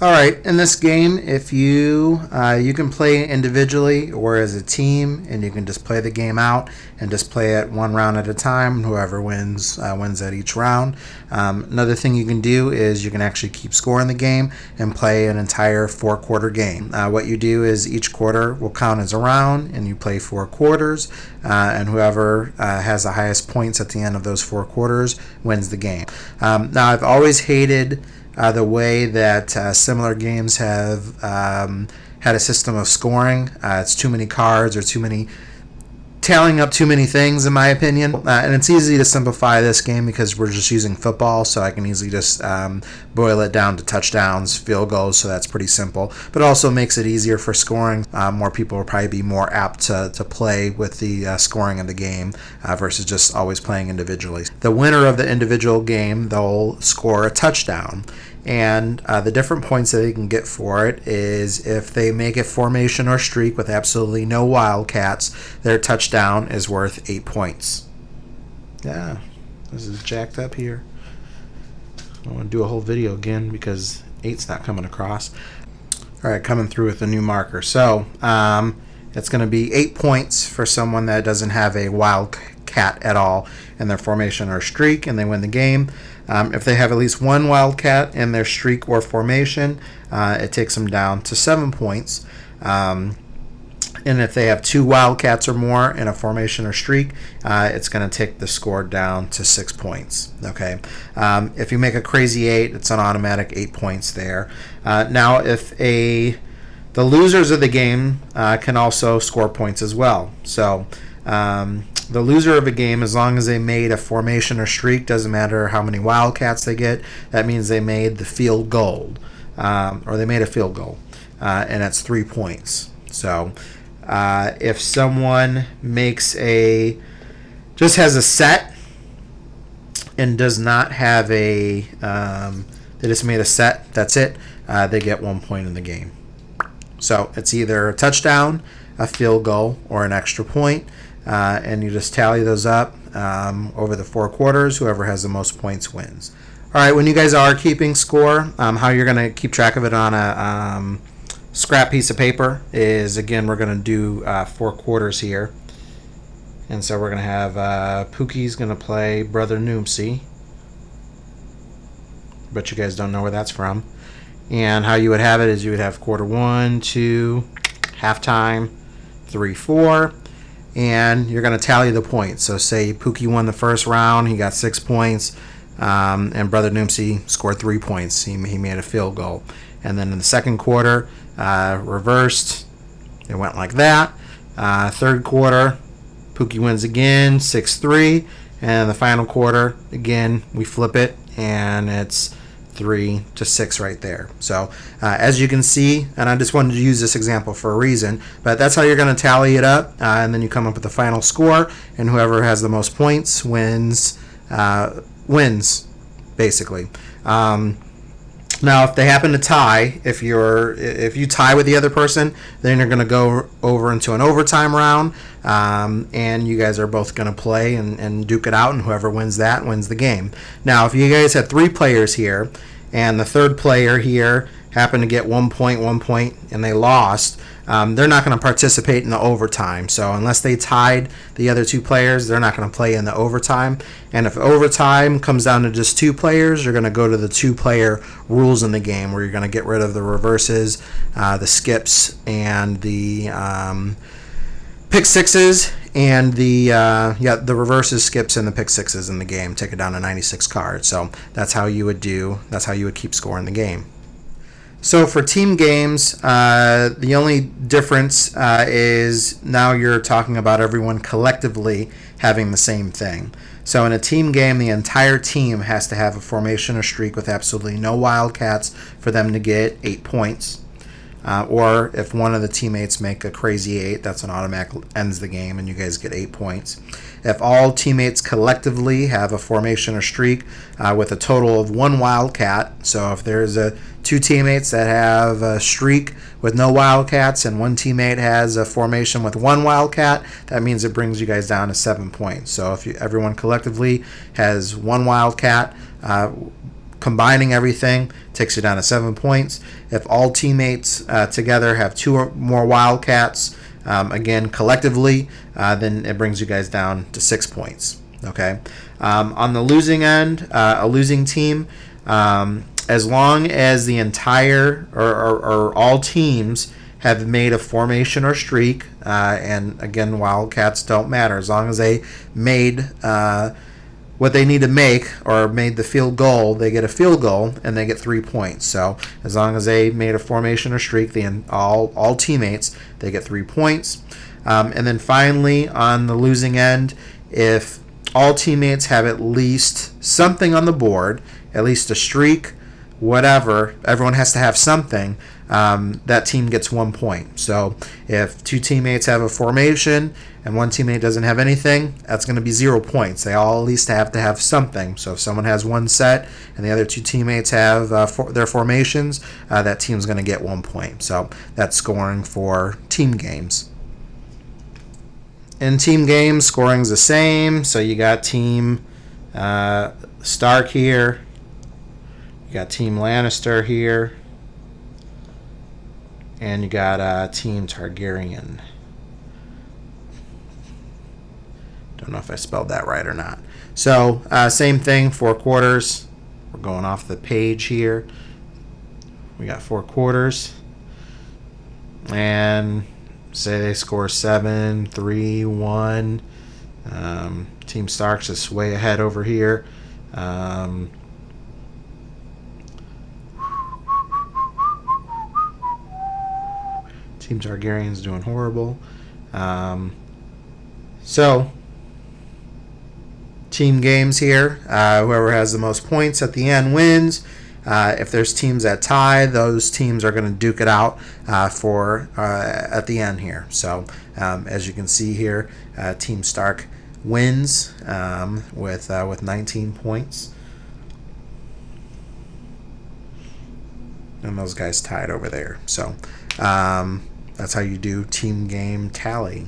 All right, in this game, if you can play individually or as a team, and you can just play the game out and just play it one round at a time. Whoever wins wins at each round. Another thing you can do is you can actually keep score in the game and play an entire 4-quarter game. What you do is each quarter will count as a round, and you play 4 quarters, and whoever has the highest points at the end of those 4 quarters wins the game. Now, I've always hated the way that similar games have had a system of scoring. It's too many cards or tallying up too many things, in my opinion. And it's easy to simplify this game because we're just using football, so I can easily just boil it down to touchdowns, field goals, so that's pretty simple. But it also makes it easier for scoring. More people will probably be more apt to play with the scoring of the game versus just always playing individually. The winner of the individual game, they'll score a touchdown. And the different points that they can get for it is if they make a formation or streak with absolutely no wildcats, their touchdown is worth 8 points. Yeah, this is jacked up here. I want to do a whole video again because 8's not coming across. All right, coming through with a new marker. So it's going to be 8 points for someone that doesn't have a wildcat at all in their formation or streak, and they win the game. If they have at least one wildcat in their streak or formation, it takes them down to 7 points. And if they have 2 wildcats or more in a formation or streak, it's going to take the score down to 6 points. Okay. If you make a crazy 8, it's an automatic 8 points there. Now, if the losers of the game can also score points as well. So the loser of a game, as long as they made a formation or streak, doesn't matter how many wildcats they get, that means they made the field goal, or they made a field goal, and that's 3 points. So if someone just has a set and does not have they just made a set, that's it, they get 1 point in the game. So it's either a touchdown, a field goal, or an extra point. And you just tally those up over the 4 quarters. Whoever has the most points wins. All right, when you guys are keeping score, how you're going to keep track of it on a scrap piece of paper is, again, we're going to do 4 quarters here. And so we're going to have Pookie's going to play Brother Noomsy. But you guys don't know where that's from. And how you would have it is you would have quarter 1, 2, halftime, 3, 4. And you're going to tally the points. So say Pookie won the first round, he got 6 points, and Brother Noomsy scored 3 points. He made a field goal. And then in the second quarter, reversed, it went like that. Third quarter, Pookie wins again, 6-3. And the final quarter, again, we flip it, and it's 3-6 right there. So as you can see, and I just wanted to use this example for a reason, but that's how you're going to tally it up, and then you come up with the final score, and whoever has the most points wins basically. Now, if they happen to tie, if you tie with the other person, then you're going to go over into an overtime round, and you guys are both going to play and duke it out, and whoever wins that wins the game. Now, if you guys had 3 players here, and the third player here happened to get 1 point, and they lost, they're not going to participate in the overtime. So unless they tied the other 2 players, they're not going to play in the overtime. And if overtime comes down to just 2 players, you're going to go to the 2-player rules in the game, where you're going to get rid of the reverses, the skips, and the pick sixes, and the reverses, skips, and the pick sixes in the game. Take it down to 96 cards. So that's how you would keep score in the game. So for team games, the only difference is now you're talking about everyone collectively having the same thing. So in a team game, the entire team has to have a formation or streak with absolutely no wildcats for them to get 8 points. Or if one of the teammates make a crazy 8, that's an automatic ends the game, and you guys get 8 points. If all teammates collectively have a formation or streak with a total of 1 wildcat, so if there's 2 teammates that have a streak with no wildcats and 1 teammate has a formation with 1 wildcat, that means it brings you guys down to 7 points. So if everyone collectively has 1 wildcat, combining everything takes you down to 7 points. If all teammates together have 2 or more Wildcats, again collectively, then it brings you guys down to 6 points. Okay. On the losing end, a losing team, as long as the entire or all teams have made a formation or streak, and again, Wildcats don't matter. As long as they made what they need to make or made the field goal, they get a field goal and they get 3 points. So as long as they made a formation or streak, all teammates, they get 3 points. And then finally, on the losing end, if all teammates have at least something on the board, at least a streak, whatever, everyone has to have something, that team gets 1 point. So if 2 teammates have a formation and 1 teammate doesn't have anything, that's going to be 0 points. They all at least have to have something. So if someone has 1 set and the other 2 teammates have their formations, that team's going to get 1 point. So that's scoring for team games. In team games, scoring's the same. So you got team Stark here. You got team Lannister here. And you got team Targaryen. Don't know if I spelled that right or not. So same thing, 4 quarters. We're going off the page here. We got 4 quarters. And say they score 7, 3, 1. Team Stark's just way ahead over here. Team Targaryen's doing horrible. So, team games here. Whoever has the most points at the end wins. If there's teams that tie, those teams are going to duke it out for at the end here. So, as you can see here, Team Stark wins with 19 points. And those guys tied over there. So, that's how you do team game tally.